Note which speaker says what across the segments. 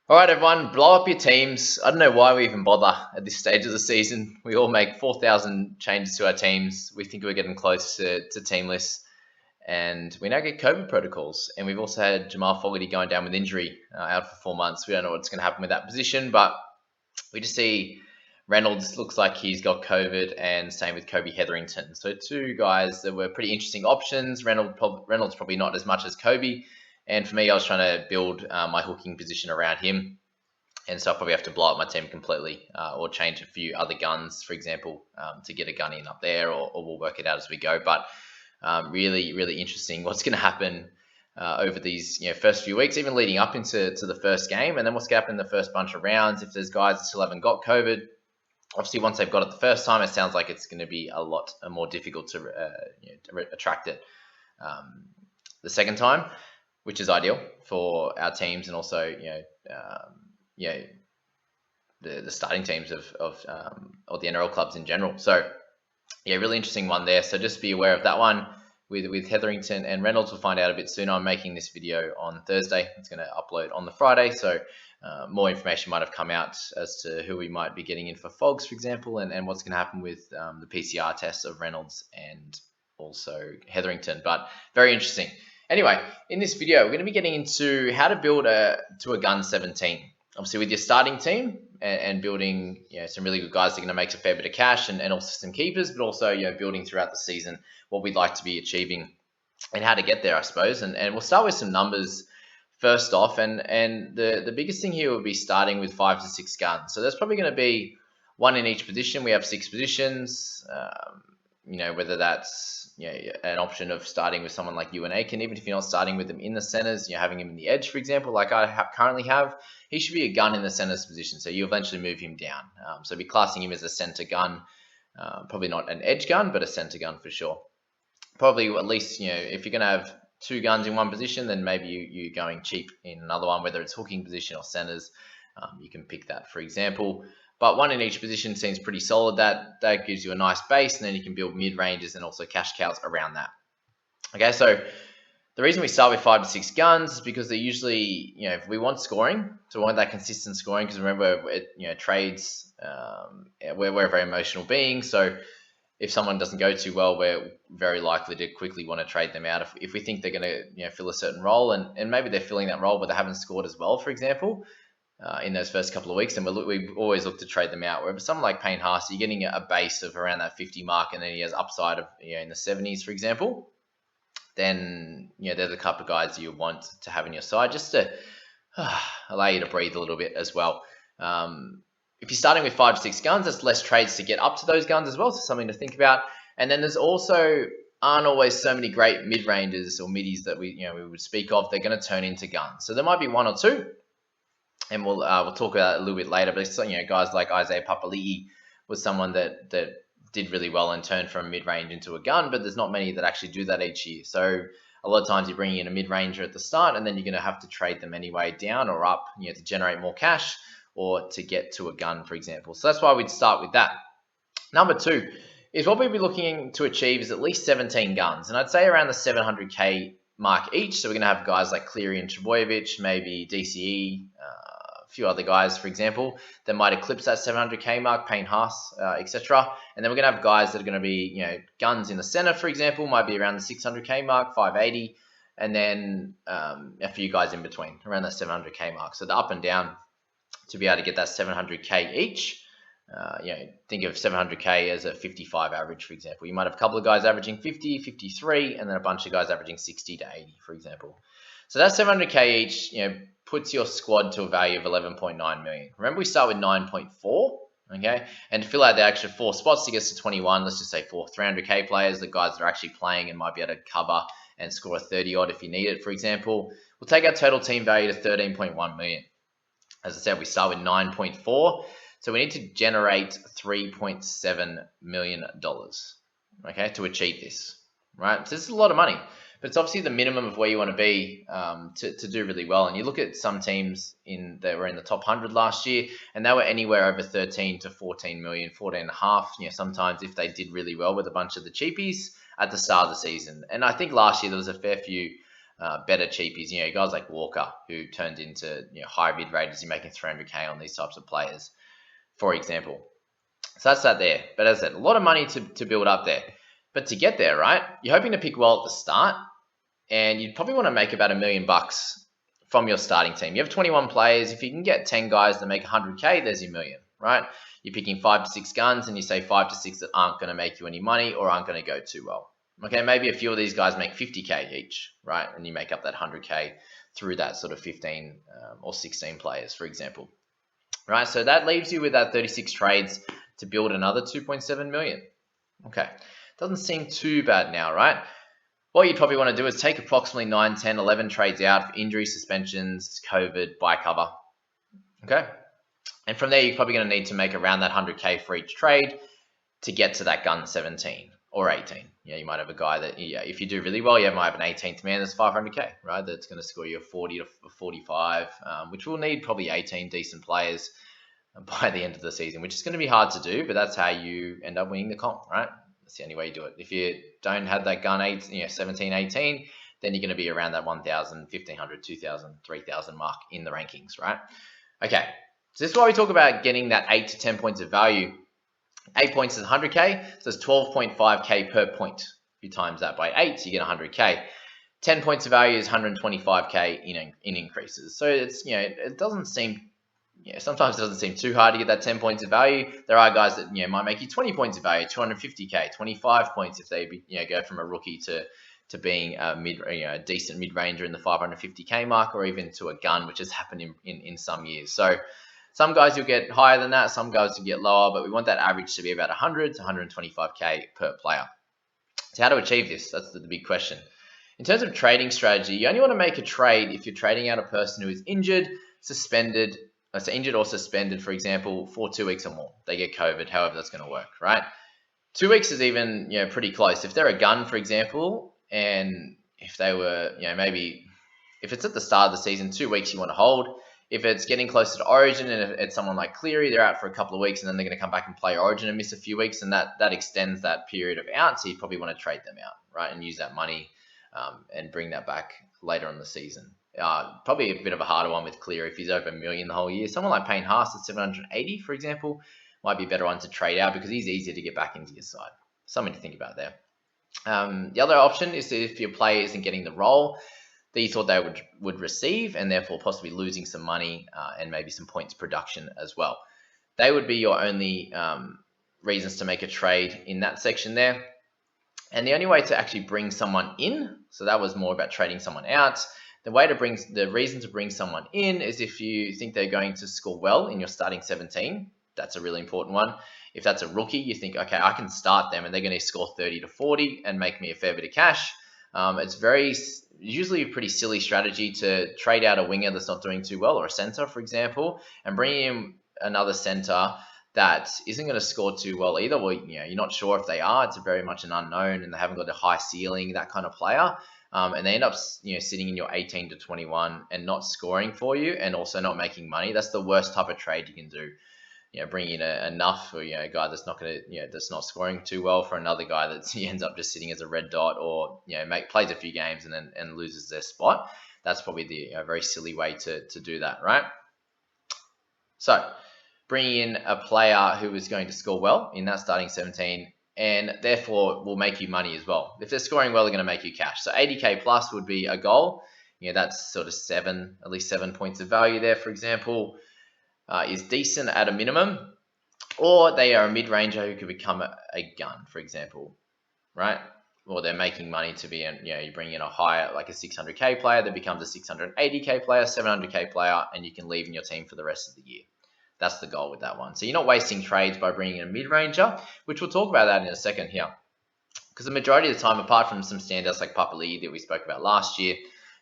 Speaker 1: All right, everyone, blow up your teams. I don't know why we even bother at this stage of the season. We all make 4,000 changes to our teams. We think we're getting close to team lists, and we now get COVID protocols. And we've also had Jamal Fogarty going down with injury, out for 4 months. We don't know what's going to happen with that position, but we just see Reynolds looks like he's got COVID, and same with Kobe Hetherington. So two guys that were pretty interesting options. Reynolds probably not as much as Kobe. And for me, I was trying to build my hooking position around him. And so I'll probably have to blow up my team completely, or change a few other guns, for example, to get a gun in up there, or we'll work it out as we go. But really, really interesting what's going to happen over these first few weeks, even leading up into the first game, and then what's going to happen in the first bunch of rounds. If there's guys that still haven't got COVID, obviously once they've got it the first time, it sounds like it's going to be a lot more difficult to attract it the second time, which is ideal for our teams and also the starting teams of or the NRL clubs in general. So yeah, really interesting one there. So just be aware of that one with Hetherington and Reynolds. We'll find out a bit sooner. I'm making this video on Thursday. It's going to upload on the Friday. So more information might have come out as to who we might be getting in for Fogs, for example, and what's going to happen with the PCR tests of Reynolds and also Hetherington. But very interesting. Anyway, in this video, we're going to be getting into how to build to a gun 17. Obviously, with your starting team and building some really good guys that are going to make a fair bit of cash, and also some keepers, but also building throughout the season what we'd like to be achieving and how to get there, I suppose. And we'll start with some numbers first off. And the biggest thing here would be starting with 5 to 6 guns. So there's probably going to be one in each position. We have 6 positions. Whether that's an option of starting with someone like you and Aiken, even if you're not starting with them in the centers, you're having him in the edge, for example, like I currently have. He should be a gun in the centers position, so you eventually move him down. So be classing him as a center gun, probably not an edge gun, but a center gun for sure. Probably at least if you're going to have 2 guns in one position, then maybe you're going cheap in another one, whether it's hooking position or centers. You can pick that, for example. But one in each position seems pretty solid. That gives you a nice base, and then you can build mid ranges and also cash cows around that. Okay, so the reason we start with 5 to 6 guns is because they're usually, if we want scoring, so we want that consistent scoring, because remember, trades, we're very emotional beings. So if someone doesn't go too well, we're very likely to quickly want to trade them out. If we think they're going to fill a certain role, and maybe they're filling that role, but they haven't scored as well, for example, in those first couple of weeks, and we always look to trade them out. Where someone like Payne Haas, you're getting a base of around that 50 mark, and then he has upside of in the 70s, for example. Then they're the type of guys you want to have in your side, just to allow you to breathe a little bit as well. If you're starting with 5 to 6 guns, there's less trades to get up to those guns as well, so something to think about. And then there's also aren't always so many great mid ranges or middies that we would speak of. They're going to turn into guns, so there might be one or two. And we'll talk about it a little bit later. But guys like Isaiah Papali'i was someone that did really well and turned from mid-range into a gun, but there's not many that actually do that each year. So a lot of times you're bringing in a mid-ranger at the start, and then you're going to have to trade them anyway down or up, to generate more cash or to get to a gun, for example. So that's why we'd start with that. Number 2 is what we'd be looking to achieve is at least 17 guns, and I'd say around the 700k mark each. So we're going to have guys like Cleary and Trebojevic, maybe DCE, few other guys, for example, that might eclipse that 700k mark, Payne Haas, etc. And then we're going to have guys that are going to be, guns in the center, for example, might be around the 600k mark, 580, and then a few guys in between, around that 700k mark. So the up and down to be able to get that 700k each. Think of 700k as a 55 average, for example. You might have a couple of guys averaging 50, 53, and then a bunch of guys averaging 60 to 80, for example. So that 700k each, puts your squad to a value of 11.9 million. Remember, we start with 9.4, okay? And to fill out the extra 4 spots to get to 21, let's just say 4 300k players, the guys that are actually playing and might be able to cover and score a 30 odd if you need it, for example. We'll take our total team value to 13.1 million. As I said, we start with 9.4, so we need to generate $3.7 million, okay, to achieve this, right? So this is a lot of money. But it's obviously the minimum of where you want to be to do really well. And you look at some teams that were in the top 100 last year, and they were anywhere over 13 to 14 million, 14 and a half. Sometimes if they did really well with a bunch of the cheapies at the start of the season. And I think last year there was a fair few better cheapies, guys like Walker, who turned into high mid-ranges. You're making 300k on these types of players, for example. So that's that there. But as I said, a lot of money to build up there. But to get there, right, you're hoping to pick well at the start, and you'd probably want to make about $1 million from your starting team. You have 21 players. If you can get 10 guys to make 100k, there's your million, right? You're picking 5 to 6 guns, and you say 5 to 6 that aren't going to make you any money or aren't going to go too well. Okay, maybe a few of these guys make 50k each, right? And you make up that 100k through that sort of 15 or 16 players, for example, right? So that leaves you with that 36 trades to build another 2.7 million. Okay, doesn't seem too bad now, right? What you'd probably want to do is take approximately 9, 10, 11 trades out for injury, suspensions, COVID, buy cover. Okay, and from there, you're probably going to need to make around that 100k for each trade to get to that gun 17 or 18. You might have a guy that, if you do really well, you might have an 18th man that's 500k, right? That's going to score you a 40 to 45, which will need probably 18 decent players by the end of the season, which is going to be hard to do, but that's how you end up winning the comp, right? That's the only way you do it. If you don't have that gun 17, 18, then you're going to be around that 1,000, 1,500, 2,000, 3,000 mark in the rankings, right? Okay, so this is why we talk about getting that 8 to 10 points of value. 8 points is 100k, so it's 12.5k per point. If you times that by 8, you get 100k. 10 points of value is 125k in increases. So it's it doesn't seem sometimes it doesn't seem too hard to get that 10 points of value. There are guys that might make you 20 points of value, 250k, 25 points if they go from a rookie to being a decent mid-ranger in the 550k mark, or even to a gun, which has happened in some years. So some guys you'll get higher than that, some guys you'll get lower, but we want that average to be about 100 to 125k per player. So how to achieve this? That's the big question. In terms of trading strategy, you only want to make a trade if you're trading out a person who is injured, suspended, injured or suspended, for example, for 2 weeks or more. They get COVID, however that's going to work, right? 2 weeks is even pretty close. If they're a gun, for example, and if they were maybe if it's at the start of the season, 2 weeks you want to hold. If it's getting closer to Origin and if it's someone like Cleary, they're out for a couple of weeks and then they're going to come back and play Origin and miss a few weeks, and that extends that period of out. So you probably want to trade them out, right, and use that money and bring that back later in the season. Probably a bit of a harder one with Cleary if he's over $1 million the whole year. Someone like Payne Haas at 780, for example, might be a better one to trade out because he's easier to get back into your side. Something to think about there. The other option is if your player isn't getting the role that you thought they would receive, and therefore possibly losing some money and maybe some points production as well. They would be your only reasons to make a trade in that section there. And the only way to actually bring someone in, so that was more about trading someone out. The reason to bring someone in is if you think they're going to score well in your starting 17. That's a really important one. If that's a rookie, you think, okay, I can start them and they're going to score 30 to 40 and make me a fair bit of cash. It's usually a pretty silly strategy to trade out a winger that's not doing too well, or a center, for example, and bring in another center that isn't going to score too well either. Well, you're not sure if they are. It's very much an unknown, and they haven't got a high ceiling, that kind of player. And they end up, sitting in your 18 to 21 and not scoring for you, and also not making money. That's the worst type of trade you can do. Bring in enough for a guy that's not going to that's not scoring too well for another guy that ends up just sitting as a red dot, or plays a few games and loses their spot. That's probably the very silly way to do that, right? So bringing in a player who is going to score well in that starting 17, and therefore will make you money as well. If they're scoring well, they're going to make you cash. So 80k plus would be a goal. That's sort of at least 7 points of value there, for example. Is decent at a minimum, or they are a mid-ranger who could become a gun, for example, right? Or they're making money to be you bring in a higher, like a 600k player that becomes a 680k player, 700k player, and you can leave in your team for the rest of the year. That's the goal with that one. So you're not wasting trades by bringing in a mid-ranger, which we'll talk about that in a second here. Because the majority of the time, apart from some standouts like Papali'i that we spoke about last year,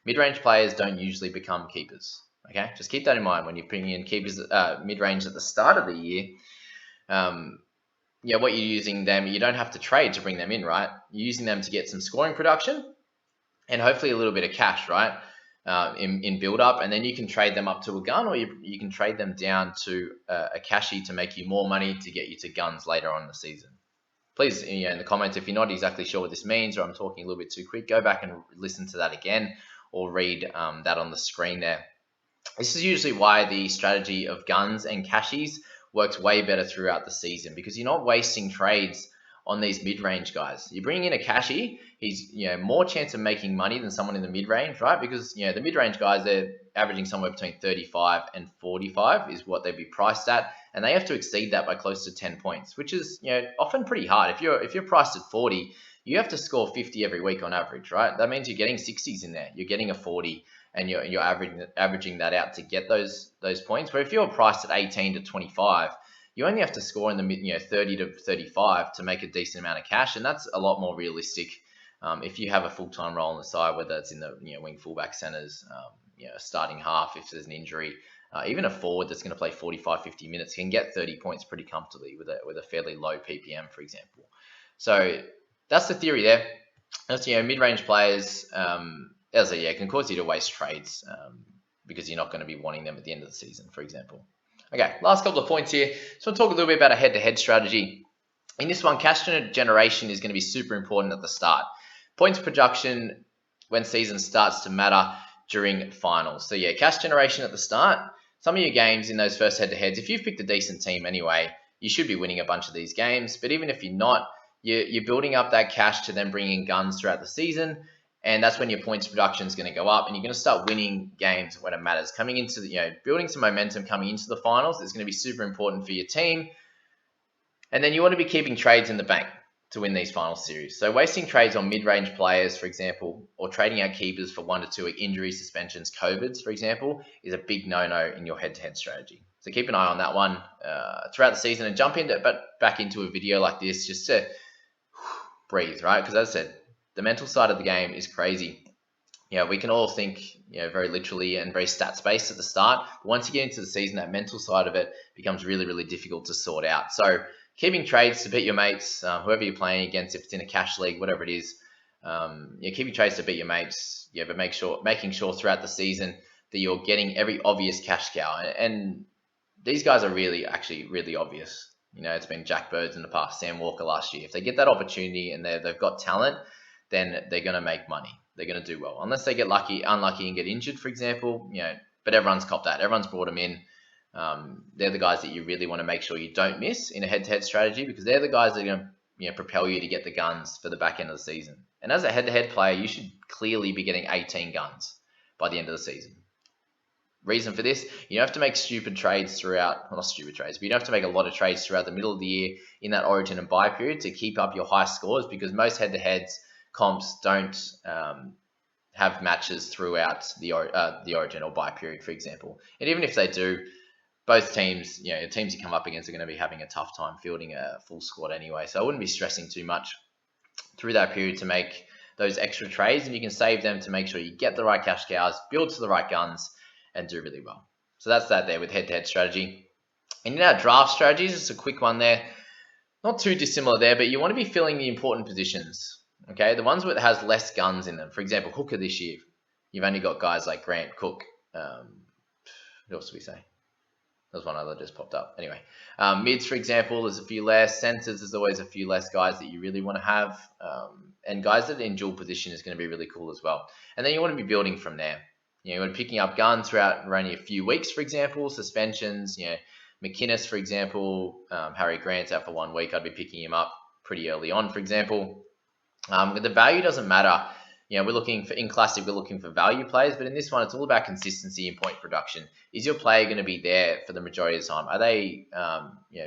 Speaker 1: mid-range players don't usually become keepers. Okay, just keep that in mind when you're bringing in keepers mid-range at the start of the year. What you're using them, you don't have to trade to bring them in, right? You're using them to get some scoring production and hopefully a little bit of cash, right? In build-up, and then you can trade them up to a gun, or you can trade them down to a cashie to make you more money to get you to guns later on in the season. Please, in the comments, if you're not exactly sure what this means, or I'm talking a little bit too quick, go back and listen to that again, or read that on the screen there. This is usually why the strategy of guns and cashies works way better throughout the season, because you're not wasting trades on these mid-range guys. You bring in a cashy, he's more chance of making money than someone in the mid-range, right? Because the mid-range guys, they're averaging somewhere between 35 and 45 is what they'd be priced at, and they have to exceed that by close to 10 points, which is often pretty hard. If you're priced at 40, you have to score 50 every week on average, right? That means you're getting 60s in there. You're getting a 40, and you're averaging that out to get those points. But if you're priced at 18 to 25, you only have to score in the mid 30 to 35 to make a decent amount of cash, and that's a lot more realistic if you have a full-time role on the side, whether it's in the wing, fullback, centers, starting half if there's an injury. Even a forward that's going to play 45, 50 minutes can get 30 points pretty comfortably with a fairly low PPM, for example. So that's the theory there. That's mid-range players. Can cause you to waste trades because you're not going to be wanting them at the end of the season, for example. Okay, last couple of points here. So I'll talk a little bit about a head-to-head strategy. In this one, cash generation is going to be super important at the start. Points production when season starts to matter during finals. So cash generation at the start. Some of your games in those first head-to-heads, if you've picked a decent team anyway, you should be winning a bunch of these games. But even if you're not, you're building up that cash to then bring in guns throughout the season. And that's when your points production is going to go up, and you're going to start winning games when it matters. Coming into building some momentum coming into the finals is going to be super important for your team. And then you want to be keeping trades in the bank to win these final series. So wasting trades on mid-range players, for example, or trading out keepers for 1 to 2 injuries, suspensions, COVIDs, for example, is a big no-no in your head-to-head strategy. So keep an eye on that one throughout the season, and jump back into a video like this just to breathe, right? Because as I said, the mental side of the game is crazy. We can all think, very literally and very stats-based at the start. But once you get into the season, that mental side of it becomes really, really difficult to sort out. So keeping trades to beat your mates, whoever you're playing against, if it's in a cash league, whatever it is, keeping trades to beat your mates. But making sure throughout the season that you're getting every obvious cash cow. And these guys are actually really obvious. It's been Jack Birds in the past, Sam Walker last year. If they get that opportunity and they've got talent, then they're going to make money. They're going to do well. Unless they get unlucky and get injured, for example, but everyone's copped that. Everyone's brought them in. They're the guys that you really want to make sure you don't miss in a head-to-head strategy, because they're the guys that are going to propel you to get the guns for the back end of the season. And as a head-to-head player, you should clearly be getting 18 guns by the end of the season. Reason for this, you don't have to make stupid trades throughout, well, not stupid trades, but you don't have to make a lot of trades throughout the middle of the year in that origin and buy period to keep up your high scores, because most head-to-heads comps don't have matches throughout the origin or buy period, for example. And even if they do, both teams, the teams you come up against are going to be having a tough time fielding a full squad anyway. So I wouldn't be stressing too much through that period to make those extra trades, and you can save them to make sure you get the right cash cows, build to the right guns, and do really well. So that's that there with head-to-head strategy. And in our draft strategies, just a quick one there. Not too dissimilar there, but you want to be filling the important positions. Okay, the ones that has less guns in them. For example, hooker this year, you've only got guys like Grant, Cook. What else do we say? There's one other just popped up. Anyway, mids, for example, there's a few less. Centers, there's always a few less guys that you really want to have. And guys that are in dual position is going to be really cool as well. And then you want to be building from there. You want to be picking up guns throughout only a few weeks, for example. Suspensions, McInnes, for example. Harry Grant's out for 1 week. I'd be picking him up pretty early on, for example. The value doesn't matter. We're looking for, in Classic, we're looking for value players, but in this one, it's all about consistency and point production. Is your player going to be there for the majority of the time? Are they,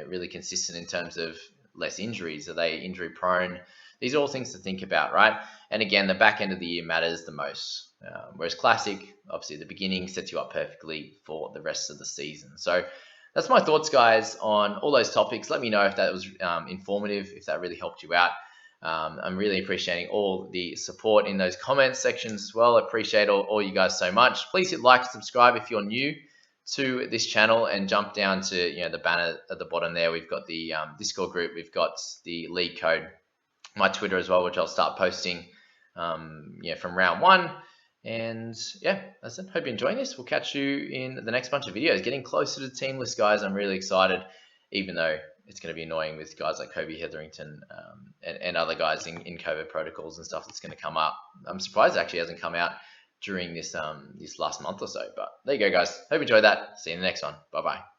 Speaker 1: really consistent in terms of less injuries? Are they injury prone? These are all things to think about, right? And again, the back end of the year matters the most. Whereas Classic, obviously, the beginning sets you up perfectly for the rest of the season. So that's my thoughts, guys, on all those topics. Let me know if that was informative, if that really helped you out. I'm really appreciating all the support in those comments sections as well. I appreciate all you guys so much. Please hit like and subscribe if you're new to this channel, and jump down to the banner at the bottom there. We've got the Discord group, we've got the league code, my Twitter as well, which I'll start posting from round 1. And that's it. Hope you're enjoying this. We'll catch you in the next bunch of videos. Getting closer to team list, guys. I'm really excited, even though it's going to be annoying with guys like Kobe Hetherington and other guys in COVID protocols and stuff that's going to come up. I'm surprised it actually hasn't come out during this last month or so. But there you go, guys. Hope you enjoyed that. See you in the next one. Bye bye.